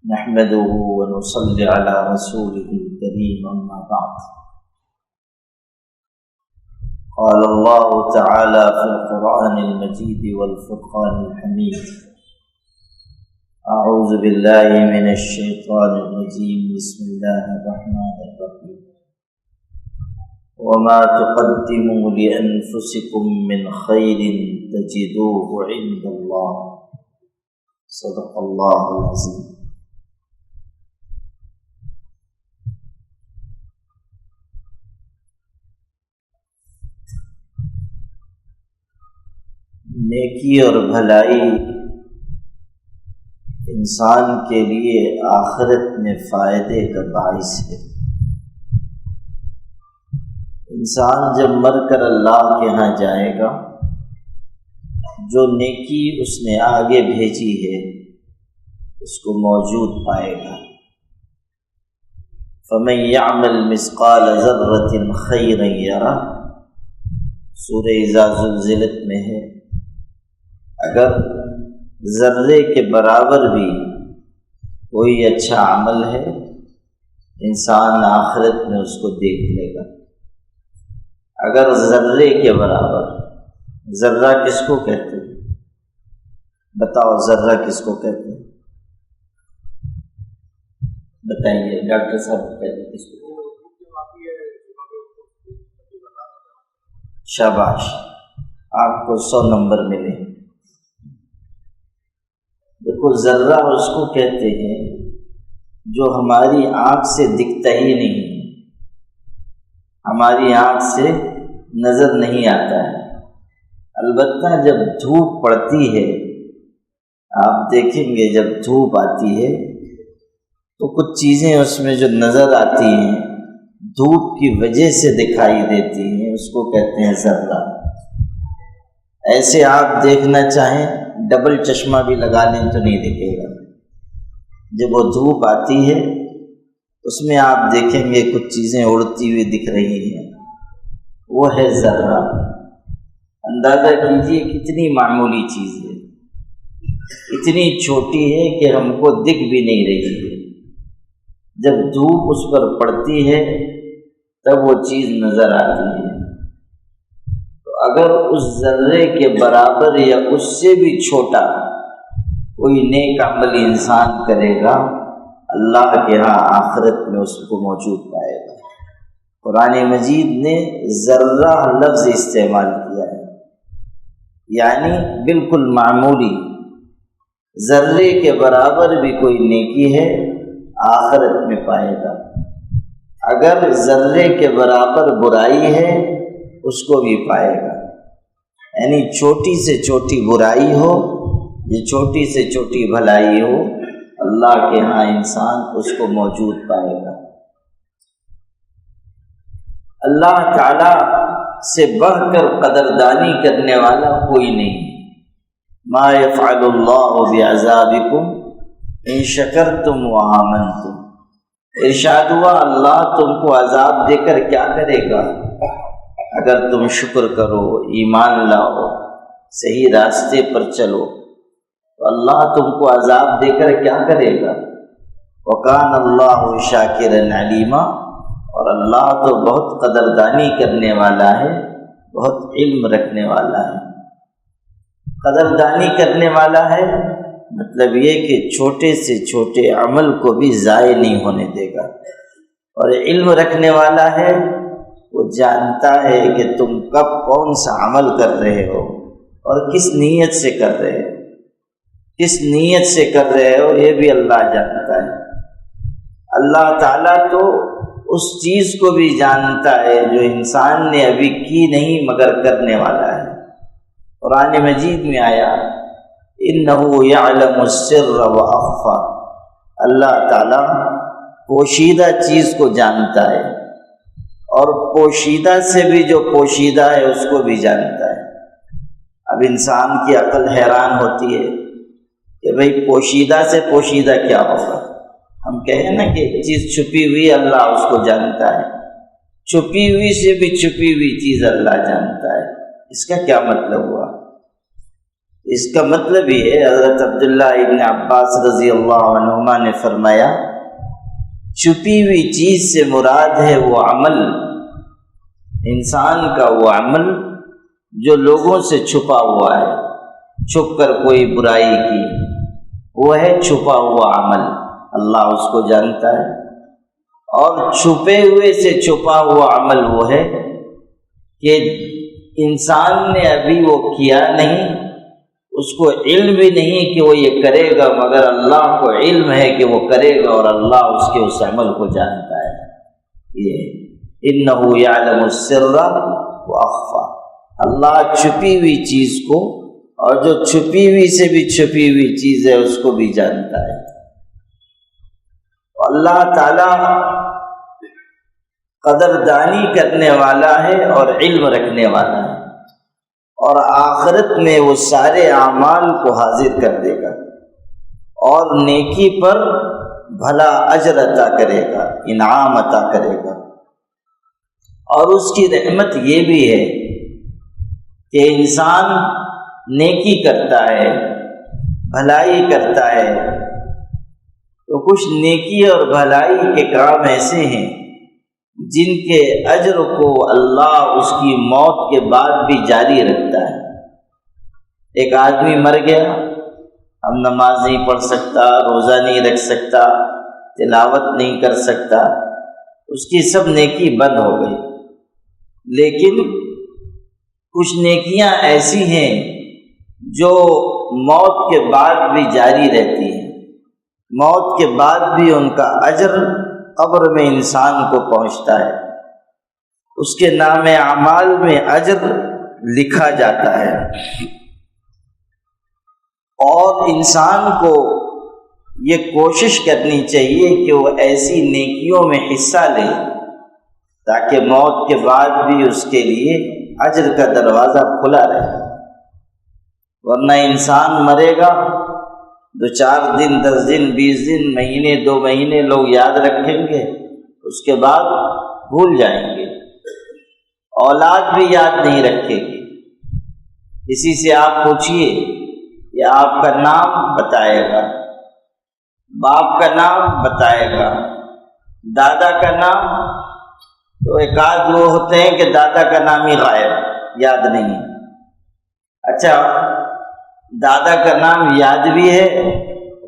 نحمده ونصلي على رسوله الكريم أما بعد. قال الله تعالى في القرآن المجيد والفرقان الحميد: أعوذ بالله من الشيطان الرجيم. بسم الله الرحمن الرحيم. وما تقدموا لأنفسكم من خير تجدوه عند الله. صدق الله العظيم. نیکی اور بھلائی انسان کے لیے آخرت میں فائدے کا باعث ہے. انسان جب مر کر اللہ کے ہاں جائے گا، جو نیکی اس نے آگے بھیجی ہے اس کو موجود پائے گا. فَمَن يَعْمَلْ مِثْقَالَ ذَرَّةٍ خَيْرًا يَرَهُ، سورہ اذا زلزلت میں ہے. اگر ذرے کے برابر بھی کوئی اچھا عمل ہے، انسان آخرت میں اس کو دیکھ لے گا. اگر ذرے کے برابر، ذرہ کس کو کہتے ہیں؟ بتاؤ، ذرہ کس کو کہتے ہیں؟ بتائیے ڈاکٹر صاحب، بتائیے کس کو؟ شاباش، آپ کو 100 نمبر ملے. دیکھو، ذرہ اس کو کہتے ہیں جو ہماری آنکھ سے دکھتا ہی نہیں، ہماری آنکھ سے نظر نہیں آتا ہے. البتہ جب دھوپ پڑتی ہے، آپ دیکھیں گے جب دھوپ آتی ہے تو کچھ چیزیں اس میں جو نظر آتی ہیں دھوپ کی وجہ سے دکھائی دیتی ہیں، اس کو کہتے ہیں ذرہ. ایسے آپ دیکھنا چاہیں ڈبل چشمہ بھی لگا لیں تو نہیں دکھے گا. جب وہ دھوپ آتی ہے اس میں آپ دیکھیں گے کچھ چیزیں اڑتی ہوئی دکھ رہی ہیں، وہ ہے ذرہ. اندازہ کیجیے کتنی معمولی چیز ہے، اتنی چھوٹی ہے کہ ہم کو دکھ بھی نہیں رہی ہے. جب دھوپ اس پر پڑتی ہے تب وہ چیز نظر آتی ہے. اگر اس ذرے کے برابر یا اس سے بھی چھوٹا کوئی نیک عمل انسان کرے گا، اللہ کے ہاں آخرت میں اس کو موجود پائے گا. قرآن مجید نے ذرہ لفظ استعمال کیا ہے، یعنی بالکل معمولی، ذرے کے برابر بھی کوئی نیکی ہے آخرت میں پائے گا. اگر ذرے کے برابر برائی ہے اس کو بھی پائے گا. یعنی چھوٹی سے چھوٹی برائی ہو یا چھوٹی سے چھوٹی بھلائی ہو، اللہ کے ہاں انسان اس کو موجود پائے گا. اللہ تعالی سے بڑھ کر قدردانی کرنے والا کوئی نہیں. ما یفعل اللہ بعذابکم ان شکرتم وآمنتم. ارشاد ہوا اللہ تم کو عذاب دے کر کیا کرے گا اگر تم شکر کرو، ایمان لاؤ، صحیح راستے پر چلو. تو اللہ تم کو عذاب دے کر کیا کرے گا؟ وَكَانَ اللَّهُ شَاكِرًا عَلِيمًا. اور اللہ تو بہت قدردانی کرنے والا ہے، بہت علم رکھنے والا ہے. قدردانی کرنے والا ہے مطلب یہ کہ چھوٹے سے چھوٹے عمل کو بھی ضائع نہیں ہونے دے گا. اور علم رکھنے والا ہے، وہ جانتا ہے کہ تم کب کون سا عمل کر رہے ہو اور کس نیت سے کر رہے ہو. کس نیت سے کر رہے ہو یہ بھی اللہ جانتا ہے. اللہ تعالیٰ تو اس چیز کو بھی جانتا ہے جو انسان نے ابھی کی نہیں مگر کرنے والا ہے. قرآن مجید میں آیا اِنَّهُ يَعْلَمُ السِّرَّ وَأَخْفَى. اللہ تعالیٰ پوشیدہ چیز کو جانتا ہے اور پوشیدہ سے بھی جو پوشیدہ ہے اس کو بھی جانتا ہے. اب انسان کی عقل حیران ہوتی ہے کہ بھئی پوشیدہ سے پوشیدہ کیا ہوگا. ہم کہیں نا کہ ایک چیز چھپی ہوئی اللہ اس کو جانتا ہے، چھپی ہوئی سے بھی چھپی ہوئی چیز اللہ جانتا ہے. اس کا کیا مطلب ہوا؟ اس کا مطلب یہ ہے، حضرت عبداللہ ابن عباس رضی اللہ عنہما نے فرمایا، چھپی ہوئی چیز سے مراد ہے وہ عمل، انسان کا وہ عمل جو لوگوں سے چھپا ہوا ہے، چھپ کر کوئی برائی کی، وہ ہے چھپا ہوا عمل، اللہ اس کو جانتا ہے۔ اور چھپے ہوئے سے چھپا ہوا عمل وہ ہے کہ انسان نے ابھی وہ کیا نہیں، اس کو علم بھی نہیں کہ وہ یہ کرے گا، مگر اللہ کو علم ہے کہ وہ کرے گا، اور اللہ اس کے اس عمل کو جانتا ہے۔ یہ انہ یعلم السر واخفی، اللہ چھپی ہوئی چیز کو، اور جو چھپی ہوئی سے بھی چھپی ہوئی چیز ہے اس کو بھی جانتا ہے۔ اللہ تعالی قدردانی کرنے والا ہے اور علم رکھنے والا ہے، اور آخرت میں وہ سارے اعمال کو حاضر کر دے گا اور نیکی پر بھلا اجر عطا کرے گا، انعام عطا کرے گا۔ اور اس کی رحمت یہ بھی ہے کہ انسان نیکی کرتا ہے، بھلائی کرتا ہے، تو کچھ نیکی اور بھلائی کے کام ایسے ہیں جن کے اجر کو اللہ اس کی موت کے بعد بھی جاری رکھتا ہے۔ ایک آدمی مر گیا، اب نماز نہیں پڑھ سکتا، روزہ نہیں رکھ سکتا، تلاوت نہیں کر سکتا، اس کی سب نیکی بند ہو گئی، لیکن کچھ نیکیاں ایسی ہیں جو موت کے بعد بھی جاری رہتی ہیں، موت کے بعد بھی ان کا اجر قبر میں انسان کو پہنچتا ہے، اس کے نام اعمال میں اجر لکھا جاتا ہے۔ اور انسان کو یہ کوشش کرنی چاہیے کہ وہ ایسی نیکیوں میں حصہ لے تاکہ موت کے بعد بھی اس کے لیے اجر کا دروازہ کھلا رہے، ورنہ انسان مرے گا، 2-4 دن، 10 دن، 20 دن، مہینے، 2 مہینے لوگ یاد رکھیں گے، اس کے بعد بھول جائیں گے، اولاد بھی یاد نہیں رکھے گی۔ کسی سے آپ پوچھئے کہ آپ کا نام بتائے گا، باپ کا نام بتائے گا، دادا کا نام، تو ایک آدھ وہ ہوتے ہیں کہ دادا کا نام ہی غائب، یاد نہیں۔ اچھا، دادا کا نام یاد بھی ہے،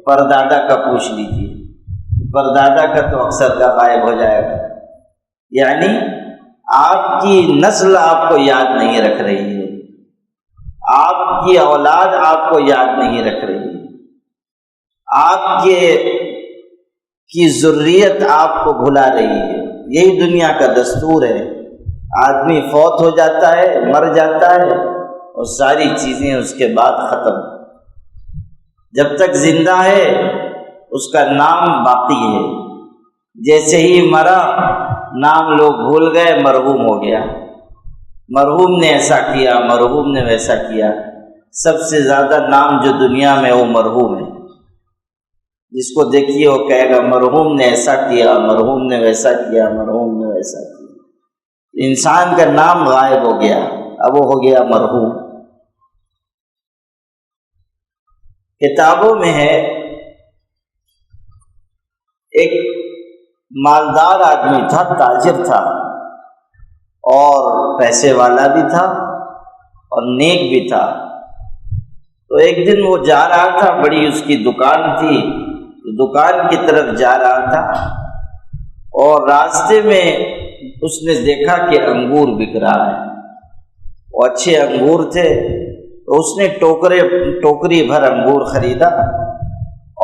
پردادا کا پوچھ لیجیے، پردادا کا تو اکثر کا غائب ہو جائے گا۔ یعنی آپ کی نسل آپ کو یاد نہیں رکھ رہی ہے، آپ کی اولاد آپ کو یاد نہیں رکھ رہی ہے، آپ کی ذریت آپ کو بھلا رہی ہے۔ یہی دنیا کا دستور ہے، آدمی فوت ہو جاتا ہے، مر جاتا ہے، اور ساری چیزیں اس کے بعد ختم۔ جب تک زندہ ہے اس کا نام باقی ہے، جیسے ہی مرا نام لوگ بھول گئے، مرحوم ہو گیا، مرحوم نے ایسا کیا، مرحوم نے ویسا کیا۔ سب سے زیادہ نام جو دنیا میں وہ مرحوم ہے، جس کو دیکھیے وہ کہے گا مرحوم نے ایسا کیا، مرحوم نے ویسا کیا، مرحوم نے ویسا کیا۔ انسان کا نام غائب ہو گیا، اب وہ ہو گیا مرحوم۔ کتابوں میں ہے ایک مالدار آدمی تھا، تاجر تھا، اور پیسے والا بھی تھا اور نیک بھی تھا۔ تو ایک دن وہ جا رہا تھا، بڑی اس کی دکان تھی، دکان کی طرف جا رہا تھا، اور راستے میں اس نے دیکھا کہ انگور بک رہا ہے، وہ اچھے انگور تھے، تو اس نے ٹوکری بھر انگور خریدا،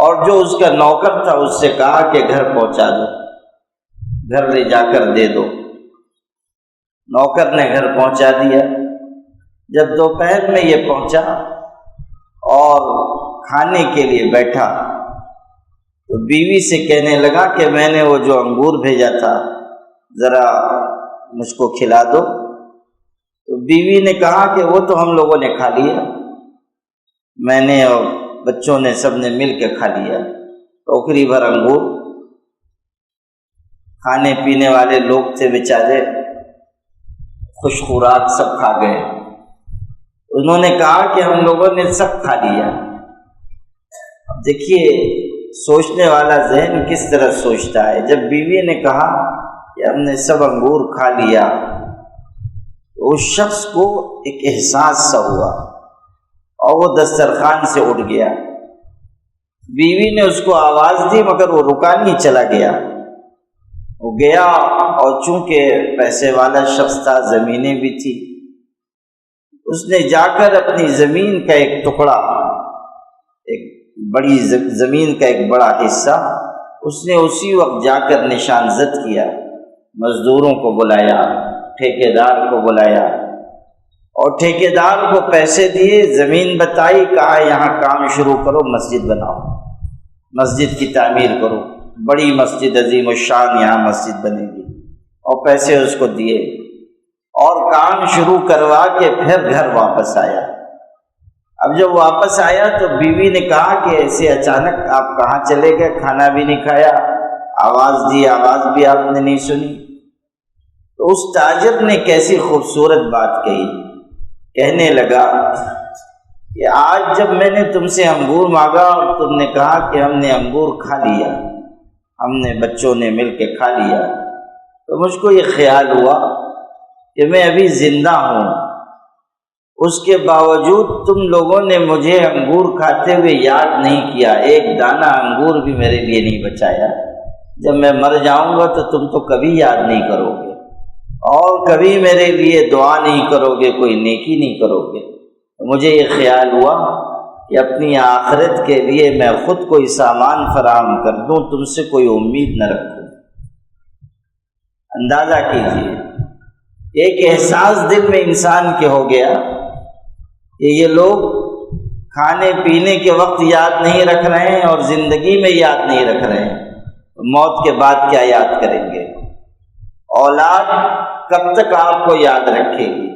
اور جو اس کا نوکر تھا اس سے کہا کہ گھر پہنچا دو، گھر لے جا کر دے دو۔ نوکر نے گھر پہنچا دیا۔ جب دوپہر میں یہ پہنچا اور کھانے کے لیے بیٹھا تو بیوی سے کہنے لگا کہ میں نے وہ جو انگور بھیجا تھا ذرا مجھ کو کھلا دو۔ تو بیوی نے کہا کہ وہ تو ہم لوگوں نے کھا لیا، میں نے اور بچوں نے سب نے مل کے کھا لیا، ٹوکری بھر انگور، کھانے پینے والے لوگ تھے بیچارے، خوش خوراک، سب کھا گئے۔ انہوں نے کہا کہ ہم لوگوں نے سب کھا لیا۔ اب دیکھیے سوچنے والا ذہن کس طرح سوچتا ہے۔ جب بیوی نے کہا کہ ہم نے سب انگور کھا لیا تو اس شخص کو ایک احساس سا ہوا اور وہ دسترخوان سے اٹھ گیا۔ بیوی نے اس کو آواز دی مگر وہ رکا نہیں، چلا گیا۔ وہ گیا اور چونکہ پیسے والا شخص تھا، زمینیں بھی تھی، اس نے جا کر اپنی زمین کا ایک ٹکڑا، ایک بڑی زمین کا ایک بڑا حصہ اس نے اسی وقت جا کر نشان زد کیا۔ مزدوروں کو بلایا، ٹھیکیدار کو بلایا اور ٹھیکیدار کو پیسے دیے، زمین بتائی، کہا یہاں کام شروع کرو، مسجد بناؤ، مسجد کی تعمیر کرو، بڑی مسجد عظیم الشان یہاں مسجد بنے گی، اور پیسے اس کو دیے اور کام شروع کروا کے پھر گھر واپس آیا۔ اب جب واپس آیا تو بیوی نے کہا کہ ایسے اچانک آپ کہاں چلے گئے، کھانا بھی نہیں کھایا، آواز دی، آواز بھی آپ نے نہیں سنی۔ تو اس تاجر نے کیسی خوبصورت بات کہی، کہنے لگا کہ آج جب میں نے تم سے انگور مانگا اور تم نے کہا کہ ہم نے انگور کھا لیا، ہم نے بچوں نے مل کے کھا لیا، تو مجھ کو یہ خیال ہوا کہ میں ابھی زندہ ہوں، اس کے باوجود تم لوگوں نے مجھے انگور کھاتے ہوئے یاد نہیں کیا، ایک دانہ انگور بھی میرے لیے نہیں بچایا۔ جب میں مر جاؤں گا تو تم تو کبھی یاد نہیں کرو گے اور کبھی میرے لیے دعا نہیں کرو گے، کوئی نیکی نہیں کرو گے۔ مجھے یہ خیال ہوا کہ اپنی آخرت کے لیے میں خود کوئی سامان فراہم کر دوں، تم سے کوئی امید نہ رکھوں۔ اندازہ کیجیے، ایک احساس دل میں انسان کے ہو گیا کہ یہ لوگ کھانے پینے کے وقت یاد نہیں رکھ رہے ہیں اور زندگی میں یاد نہیں رکھ رہے ہیں، موت کے بعد کیا یاد کریں گے؟ اولاد کب تک آپ کو یاد رکھے گی؟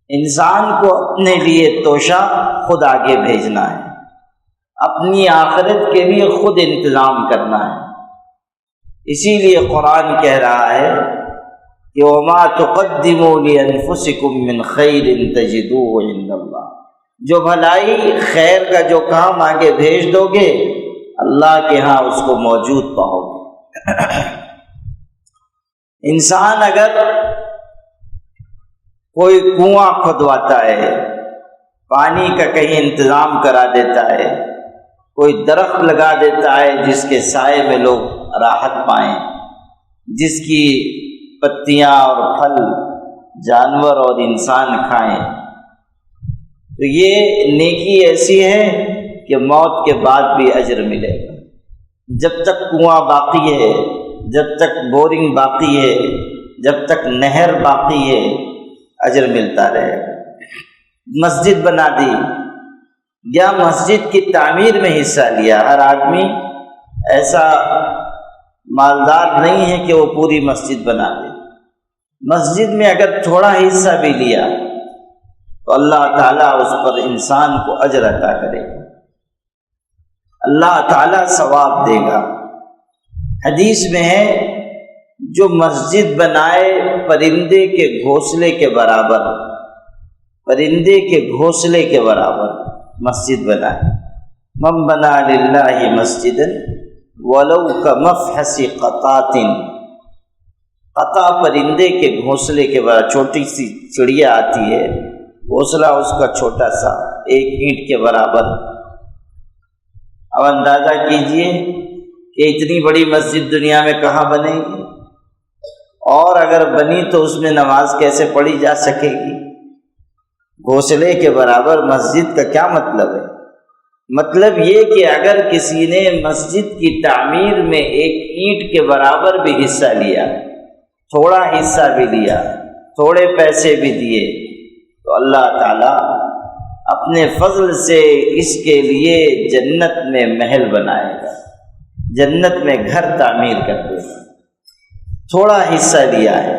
انسان کو اپنے لیے توشہ خود آگے بھیجنا ہے، اپنی آخرت کے لیے خود انتظام کرنا ہے۔ اسی لیے قرآن کہہ رہا ہے کہ وَمَا تُقَدِّمُوا لِأَنفُسِكُم مِّن خَيْرٍ تَجِدُوهُ عِندَ اللَّهِ، جو بھلائی خیر کا جو کام آگے بھیج دو گے اللہ کے ہاں اس کو موجود پاؤ گے۔ انسان اگر کوئی کنواں کھودواتا ہے، پانی کا کہیں انتظام کرا دیتا ہے، کوئی درخت لگا دیتا ہے جس کے سائے میں لوگ راحت پائیں، جس کی پتیاں اور پھل جانور اور انسان کھائیں، تو یہ نیکی ایسی ہے کہ موت کے بعد بھی اجر ملے گا۔ جب تک کنواں باقی ہے، جب تک بورنگ باقی ہے، جب تک نہر باقی ہے، اجر ملتا رہے گا۔ مسجد بنا دی یا مسجد کی تعمیر میں حصہ لیا، ہر آدمی ایسا مالدار نہیں ہے کہ وہ پوری مسجد بنا دے۔ مسجد میں اگر تھوڑا حصہ بھی لیا تو اللہ تعالیٰ اس پر انسان کو اجر عطا کرے گا، اللہ تعالیٰ ثواب دے گا۔ حدیث میں ہے جو مسجد بنائے پرندے کے گھونسلے کے برابر، پرندے کے گھونسلے کے برابر مسجد بنائے۔ من بنا للہ مسجدا ولو کمفحص قطات، قطع پرندے کے گھونسلے کے برابر، چھوٹی سی چڑیا آتی ہے، گھونسلہ اس کا چھوٹا سا، ایک اینٹ کے برابر۔ اب اندازہ کیجئے کہ اتنی بڑی مسجد دنیا میں کہاں بنے گی، اور اگر بنی تو اس میں نماز کیسے پڑھی جا سکے گی؟ گھونسلے کے برابر مسجد کا کیا مطلب ہے؟ مطلب یہ کہ اگر کسی نے مسجد کی تعمیر میں ایک اینٹ کے برابر بھی حصہ لیا، تھوڑا حصہ بھی لیا، تھوڑے پیسے بھی دیے، تو اللہ تعالیٰ اپنے فضل سے اس کے لیے جنت میں محل بنائے گا، جنت میں گھر تعمیر کر دے گا۔ تھوڑا حصہ لیا ہے،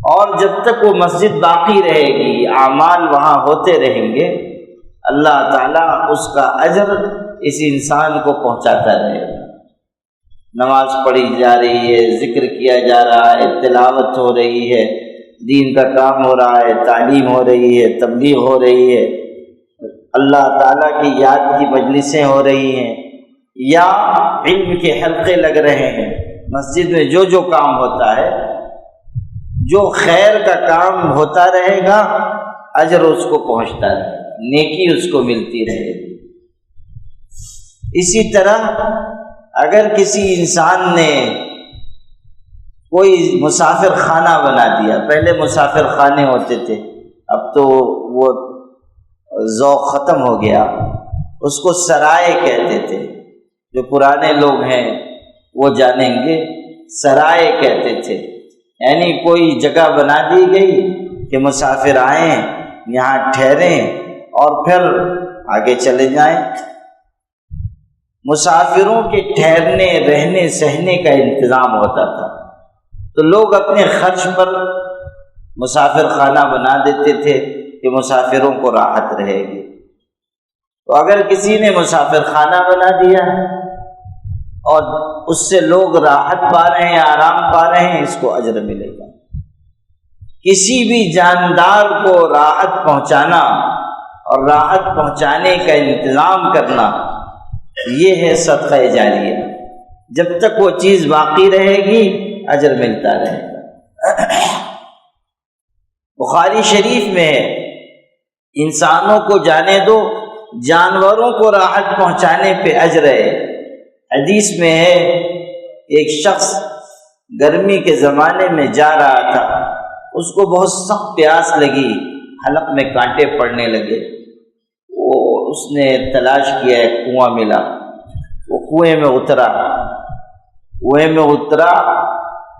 اور جب تک وہ مسجد باقی رہے گی، اعمال وہاں ہوتے رہیں گے، اللہ تعالیٰ اس کا اجر اس انسان کو پہنچاتا رہے گا۔ نماز پڑھی جا رہی ہے، ذکر کیا جا رہا ہے، تلاوت ہو رہی ہے، دین کا کام ہو رہا ہے، تعلیم ہو رہی ہے، تبلیغ ہو رہی ہے، اللہ تعالیٰ کی یاد کی مجلسیں ہو رہی ہیں، یا علم کے حلقے لگ رہے ہیں، مسجد میں جو جو کام ہوتا ہے، جو خیر کا کام ہوتا رہے گا اجر اس کو پہنچتا رہے گا، نیکی اس کو ملتی رہے گی۔ اسی طرح اگر کسی انسان نے کوئی مسافر خانہ بنا دیا، پہلے مسافر خانے ہوتے تھے، اب تو وہ ذوق ختم ہو گیا، اس کو سرائے کہتے تھے، جو پرانے لوگ ہیں وہ جانیں گے، سرائے کہتے تھے، یعنی کوئی جگہ بنا دی گئی کہ مسافر آئیں، یہاں ٹھہریں اور پھر آگے چلے جائیں۔ مسافروں کے ٹھہرنے، رہنے، سہنے کا انتظام ہوتا تھا، تو لوگ اپنے خرچ پر مسافر خانہ بنا دیتے تھے کہ مسافروں کو راحت رہے گی۔ تو اگر کسی نے مسافر خانہ بنا دیا اور اس سے لوگ راحت پا رہے ہیں، آرام پا رہے ہیں، اس کو اجر ملے گا۔ کسی بھی جاندار کو راحت پہنچانا اور راحت پہنچانے کا انتظام کرنا، یہ ہے صدقہ جاریہ۔ جب تک وہ چیز باقی رہے گی اجر ملتا رہے گا۔ بخاری شریف میں ہے، انسانوں کو جانے دو، جانوروں کو راحت پہنچانے پہ اجر ہے۔ حدیث میں ہے ایک شخص گرمی کے زمانے میں جا رہا تھا، اس کو بہت سخت پیاس لگی، حلق میں کانٹے پڑنے لگے، اس نے تلاش کیا، ایک کنواں ملا، وہ کنویں میں اترا۔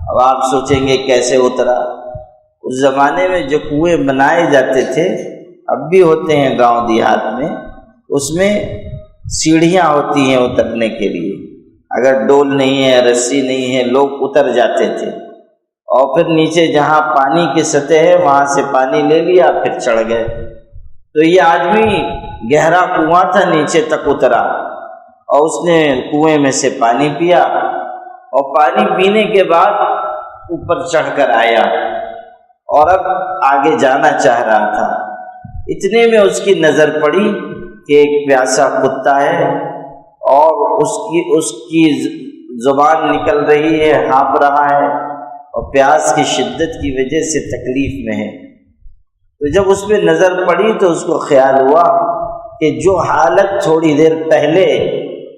اب آپ سوچیں گے کیسے اترا؟ اس زمانے میں جو کنویں بنائے جاتے تھے، اب بھی ہوتے ہیں گاؤں دیہات میں، اس میں سیڑھیاں ہوتی ہیں اترنے کے لیے، اگر ڈول نہیں ہے، رسی نہیں ہے، لوگ اتر جاتے تھے اور پھر نیچے جہاں پانی کی سطح ہے وہاں سے پانی لے لیا، پھر چڑھ گئے۔ تو یہ آدمی گہرا کنواں تھا، نیچے تک اترا اور اس نے کنویں میں سے پانی پیا، اور پانی پینے کے بعد اوپر چڑھ کر آیا اور اب آگے جانا چاہ رہا تھا۔ اتنے میں اس کی نظر پڑی کہ ایک پیاسا کتا ہے اور اس کی زبان نکل رہی ہے، ہانپ رہا ہے اور پیاس کی شدت کی وجہ سے تکلیف میں ہے۔ تو جب اس پہ نظر پڑی تو اس کو خیال ہوا کہ جو حالت تھوڑی دیر پہلے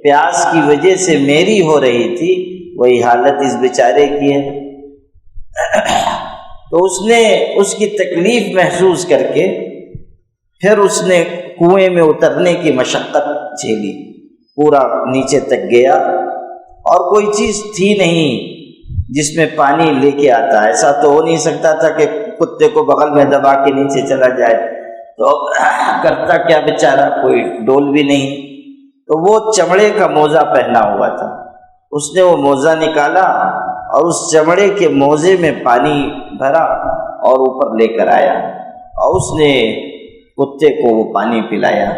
پیاس کی وجہ سے میری ہو رہی تھی، وہی حالت اس بیچارے کی ہے۔ تو اس نے اس کی تکلیف محسوس کر کے پھر اس نے کنویں میں اترنے کی مشقت جھیلی، پورا نیچے تک گیا اور کوئی چیز تھی نہیں جس میں پانی لے کے آتا، ایسا تو ہو نہیں سکتا تھا کہ کتے کو بغل میں دبا کے نیچے چلا جائے، تو کرتا کیا بیچارہ، کوئی ڈول بھی نہیں۔ تو وہ چمڑے کا موزہ پہنا ہوا تھا، اس نے وہ موزہ نکالا اور اس چمڑے کے موزے میں پانی بھرا اور اوپر لے کر آیا اور اس نے کتے کو وہ پانی پلایا۔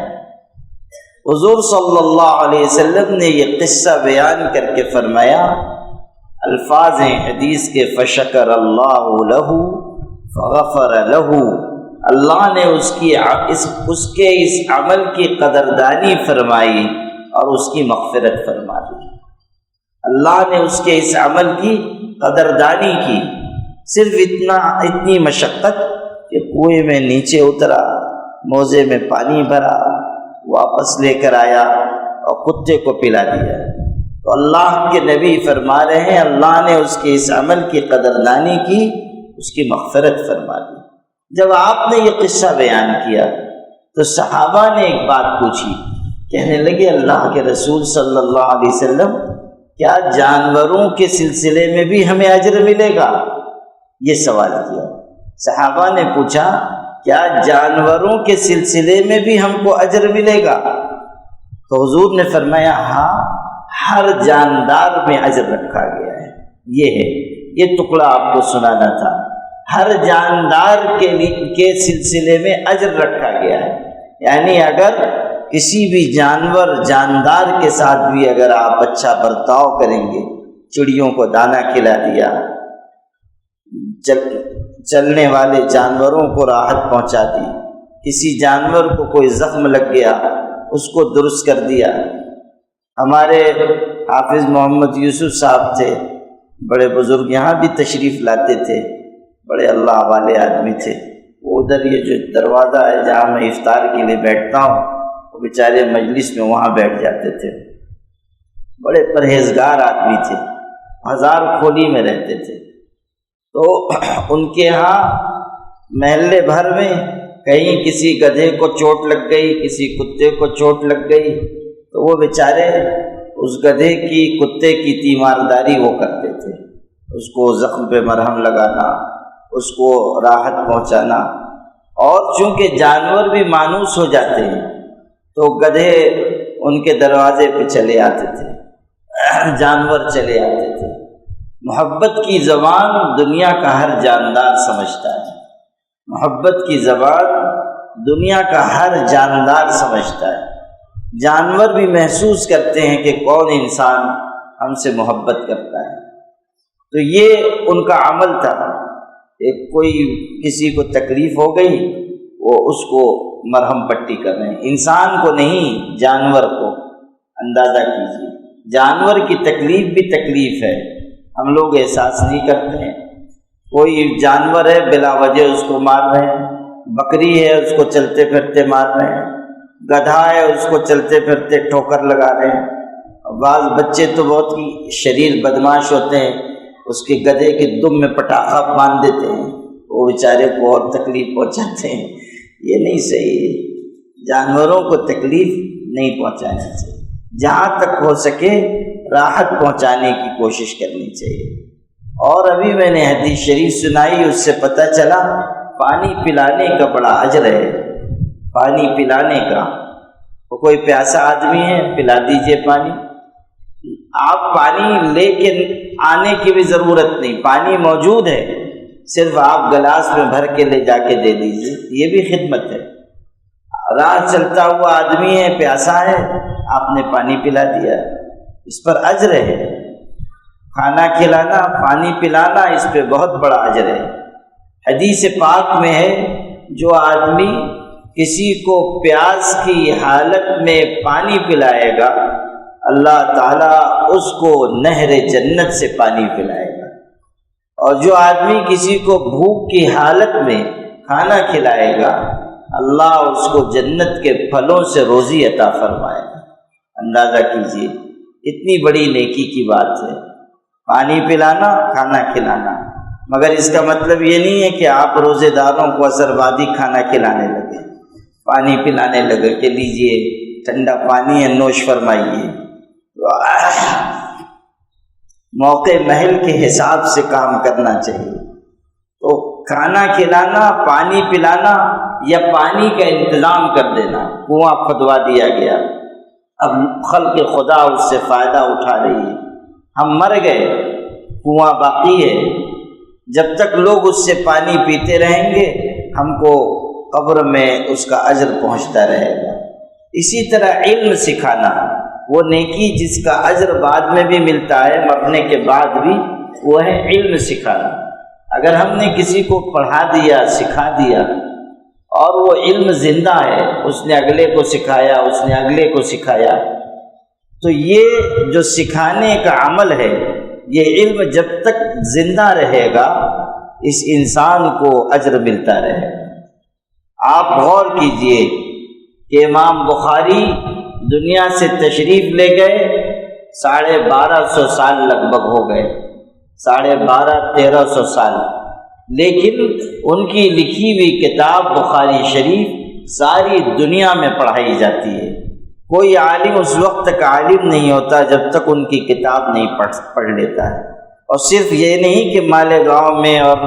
حضور صلی اللہ علیہ وسلم نے یہ قصہ بیان کر کے فرمایا، الفاظ ہیں حدیث کے، فشکر اللہ لہ فغفر لہ، اللہ نے اس کے اس عمل کی قدردانی فرمائی اور اس کی مغفرت فرما دی۔ اللہ نے اس کے اس عمل کی قدردانی کی، صرف اتنی مشقت کہ کنویں میں نیچے اترا، موزے میں پانی بھرا، واپس لے کر آیا اور کتے کو پلا دیا۔ تو اللہ کے نبی فرما رہے ہیں اللہ نے اس کے اس عمل کی قدردانی کی، اس کی مغفرت فرما دی۔ جب آپ نے یہ قصہ بیان کیا تو صحابہ نے ایک بات پوچھی، کہنے لگے اللہ کے رسول صلی اللہ علیہ وسلم، کیا جانوروں کے سلسلے میں بھی ہمیں اجر ملے گا؟ یہ سوال کیا۔ صحابہ نے پوچھا کیا جانوروں کے سلسلے میں بھی ہم کو اجر ملے گا؟ تو حضور نے فرمایا ہاں، ہر جاندار میں اجر رکھا گیا ہے۔ یہ ہے، یہ ٹکڑا آپ کو سنانا تھا، ہر جاندار کے سلسلے میں اجر رکھا گیا ہے۔ یعنی اگر کسی بھی جاندار کے ساتھ بھی اگر آپ اچھا برتاؤ کریں گے، چڑیوں کو دانہ کھلا دیا، چلنے والے جانوروں کو راحت پہنچا دی، کسی جانور کو کوئی زخم لگ گیا اس کو درست کر دیا۔ ہمارے حافظ محمد یوسف صاحب تھے، بڑے بزرگ، یہاں بھی تشریف لاتے تھے، بڑے اللہ والے آدمی تھے۔ وہ ادھر یہ جو دروازہ ہے جہاں میں افطار کے لیے بیٹھتا ہوں، وہ بیچارے مجلس میں وہاں بیٹھ جاتے تھے، بڑے پرہیزگار آدمی تھے، ہزار کھولی میں رہتے تھے۔ تو ان کے ہاں محلے بھر میں کہیں کسی گدھے کو چوٹ لگ گئی، کسی کتے کو چوٹ لگ گئی، تو وہ بیچارے اس گدھے کی کتے کی تیمارداری وہ کرتے تھے، اس کو زخم پہ مرہم لگانا، اس کو راحت پہنچانا۔ اور چونکہ جانور بھی مانوس ہو جاتے ہیں تو گدھے ان کے دروازے پہ چلے آتے تھے، جانور چلے آتے تھے۔ محبت کی زبان دنیا کا ہر جاندار سمجھتا ہے، محبت کی زبان دنیا کا ہر جاندار سمجھتا ہے۔ جانور بھی محسوس کرتے ہیں کہ کون انسان ہم سے محبت کرتا ہے۔ تو یہ ان کا عمل تھا، ایک کوئی کسی کو تکلیف ہو گئی وہ اس کو مرہم پٹی کر رہے ہیں، انسان کو نہیں، جانور کو۔ اندازہ کیجیے، جانور کی تکلیف بھی تکلیف ہے، ہم لوگ احساس نہیں کرتے ہیں۔ کوئی جانور ہے بلا وجہ اس کو مار رہے ہیں، بکری ہے اس کو چلتے پھرتے مار رہے ہیں، گدھا ہے اس کو چلتے پھرتے ٹھوکر لگا رہے ہیں۔ بعض بچے تو بہت ہی شریر بدماش ہوتے ہیں، اس کے گدھے کے دم میں پٹاخہ باندھ دیتے ہیں، وہ بیچارے کو اور تکلیف پہنچاتے ہیں۔ یہ نہیں صحیح ہے، جانوروں کو تکلیف نہیں پہنچانی چاہیے، جہاں تک ہو سکے راحت پہنچانے کی کوشش کرنی چاہیے۔ اور ابھی میں نے حدیث شریف سنائی، اس سے پتہ چلا پانی پلانے کا بڑا اجر ہے، پانی پلانے کا۔ وہ کوئی پیاسا آدمی ہے، پلا دیجئے پانی، آپ پانی لے کے آنے کی بھی ضرورت نہیں، پانی موجود ہے، صرف آپ گلاس میں بھر کے لے جا کے دے دیجئے، یہ بھی خدمت ہے۔ راہ چلتا ہوا آدمی ہے، پیاسا ہے، آپ نے پانی پلا دیا، اس پر اجر ہے۔ کھانا کھلانا، پانی پلانا، اس پہ بہت بڑا اجر ہے۔ حدیث پاک میں ہے، جو آدمی کسی کو پیاس کی حالت میں پانی پلائے گا، اللہ تعالیٰ اس کو نہر جنت سے پانی پلائے گا۔ اور جو آدمی کسی کو بھوک کی حالت میں کھانا کھلائے گا، اللہ اس کو جنت کے پھلوں سے روزی عطا فرمائے گا۔ اندازہ کیجیے، اتنی بڑی نیکی کی بات ہے، پانی پلانا، کھانا کھلانا۔ مگر اس کا مطلب یہ نہیں ہے کہ آپ روزے داروں کو عصر بعدی کھانا کھلانے لگے، پانی پلانے لگے کہ لیجئے ٹھنڈا پانی ہے نوش فرمائیے۔ موقع محل کے حساب سے کام کرنا چاہیے۔ تو کھانا کھلانا، پانی پلانا یا پانی کا انتظام کر دینا، کنواں کھدوا دیا گیا، اب خلق خدا اس سے فائدہ اٹھا رہی ہے، ہم مر گئے، کنواں باقی ہے، جب تک لوگ اس سے پانی پیتے رہیں گے ہم کو قبر میں اس کا اجر پہنچتا رہے گا۔ اسی طرح علم سکھانا، وہ نیکی جس کا اجر بعد میں بھی ملتا ہے، مرنے کے بعد بھی، وہ ہے علم سکھانا۔ اگر ہم نے کسی کو پڑھا دیا، سکھا دیا، اور وہ علم زندہ ہے، اس نے اگلے کو سکھایا، اس نے اگلے کو سکھایا، تو یہ جو سکھانے کا عمل ہے، یہ علم جب تک زندہ رہے گا اس انسان کو اجر ملتا رہے گا۔ آپ غور کیجئے کہ امام بخاری دنیا سے تشریف لے گئے، 1250 سال لگ بھگ ہو گئے، 1250-1300 سال، لیکن ان کی لکھی ہوئی کتاب بخاری شریف ساری دنیا میں پڑھائی جاتی ہے۔ کوئی عالم اس وقت تک عالم نہیں ہوتا جب تک ان کی کتاب نہیں پڑھ لیتا ہے۔ اور صرف یہ نہیں کہ مالیگاؤں میں اور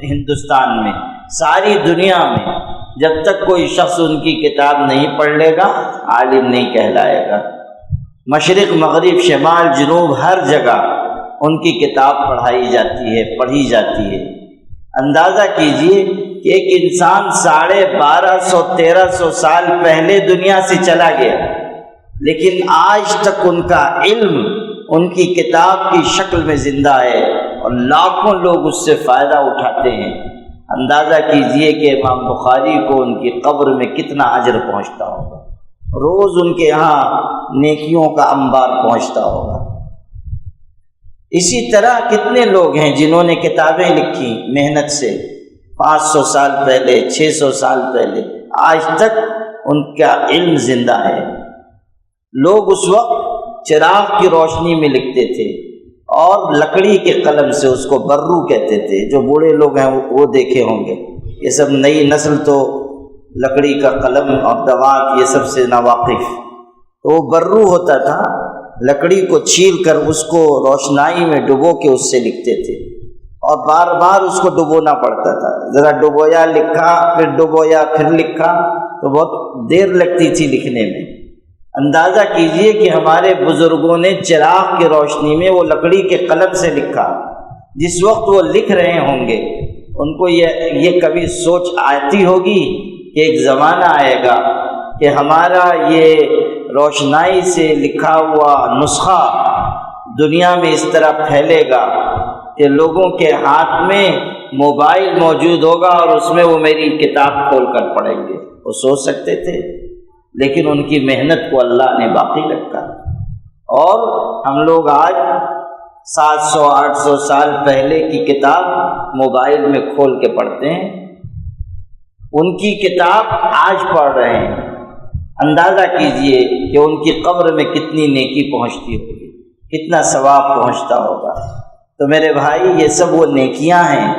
ہندوستان میں، ساری دنیا میں جب تک کوئی شخص ان کی کتاب نہیں پڑھ لے گا، عالم نہیں کہلائے گا۔ مشرق، مغرب، شمال، جنوب، ہر جگہ ان کی کتاب پڑھائی جاتی ہے، پڑھی جاتی ہے۔ اندازہ کیجئے کہ ایک انسان 1250-1300 سال پہلے دنیا سے چلا گیا، لیکن آج تک ان کا علم ان کی کتاب کی شکل میں زندہ ہے، اور لاکھوں لوگ اس سے فائدہ اٹھاتے ہیں۔ اندازہ کیجئے کہ امام بخاری کو ان کی قبر میں کتنا اجر پہنچتا ہوگا، روز ان کے ہاں نیکیوں کا انبار پہنچتا ہوگا۔ اسی طرح کتنے لوگ ہیں جنہوں نے کتابیں لکھی محنت سے، 500 سال پہلے، 600 سال پہلے، آج تک ان کا علم زندہ ہے۔ لوگ اس وقت چراغ کی روشنی میں لکھتے تھے اور لکڑی کے قلم سے، اس کو برو کہتے تھے، جو بوڑھے لوگ ہیں وہ دیکھے ہوں گے، یہ سب نئی نسل تو لکڑی کا قلم اور دوات یہ سب سے ناواقف۔ تو وہ برو ہوتا تھا، لکڑی کو چھیل کر اس کو روشنائی میں ڈبو کے اس سے لکھتے تھے، اور بار بار اس کو ڈبونا پڑتا تھا، ذرا ڈبویا لکھا پھر ڈبویا پھر لکھا، تو بہت دیر لگتی تھی لکھنے میں۔ اندازہ کیجئے کہ ہمارے بزرگوں نے چراغ کی روشنی میں وہ لکڑی کے قلم سے لکھا۔ جس وقت وہ لکھ رہے ہوں گے ان کو یہ کبھی سوچ آتی ہوگی کہ ایک زمانہ آئے گا کہ ہمارا یہ روشنائی سے لکھا ہوا نسخہ دنیا میں اس طرح پھیلے گا کہ لوگوں کے ہاتھ میں موبائل موجود ہوگا اور اس میں وہ میری کتاب کھول کر پڑھیں گے؟ وہ سوچ سکتے تھے؟ لیکن ان کی محنت کو اللہ نے باقی رکھا، اور ہم لوگ آج 700-800 سال پہلے کی کتاب موبائل میں کھول کے پڑھتے ہیں، ان کی کتاب آج پڑھ رہے ہیں۔ اندازہ کیجئے کہ ان کی قبر میں کتنی نیکی پہنچتی ہوگی، کتنا ثواب پہنچتا ہوگا۔ تو میرے بھائی، یہ سب وہ نیکیاں ہیں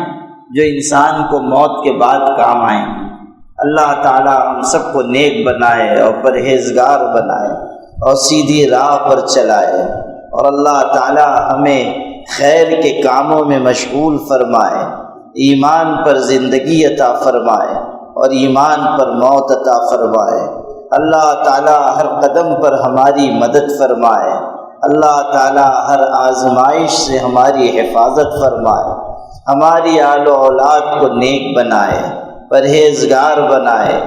جو انسان کو موت کے بعد کام آئیں گی۔ اللہ تعالی ہم سب کو نیک بنائے اور پرہیزگار بنائے اور سیدھی راہ پر چلائے، اور اللہ تعالی ہمیں خیر کے کاموں میں مشغول فرمائے، ایمان پر زندگی عطا فرمائے اور ایمان پر موت عطا فرمائے۔ اللہ تعالی ہر قدم پر ہماری مدد فرمائے، اللہ تعالی ہر آزمائش سے ہماری حفاظت فرمائے، ہماری آل و اولاد کو نیک بنائے، پرہیزگار بنائے،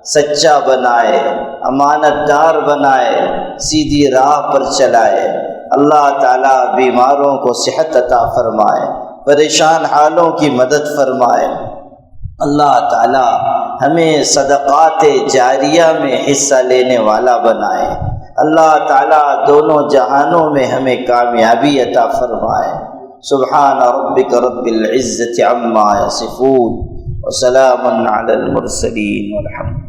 سچا بنائے، امانت دار بنائے، سیدھی راہ پر چلائے۔ اللہ تعالیٰ بیماروں کو صحت عطا فرمائے، پریشان حالوں کی مدد فرمائے۔ اللہ تعالیٰ ہمیں صدقات جاریہ میں حصہ لینے والا بنائے۔ اللہ تعالیٰ دونوں جہانوں میں ہمیں کامیابی عطا فرمائے۔ سبحان ربک رب العزت عما یصفون وسلام علی المرسلین والحمد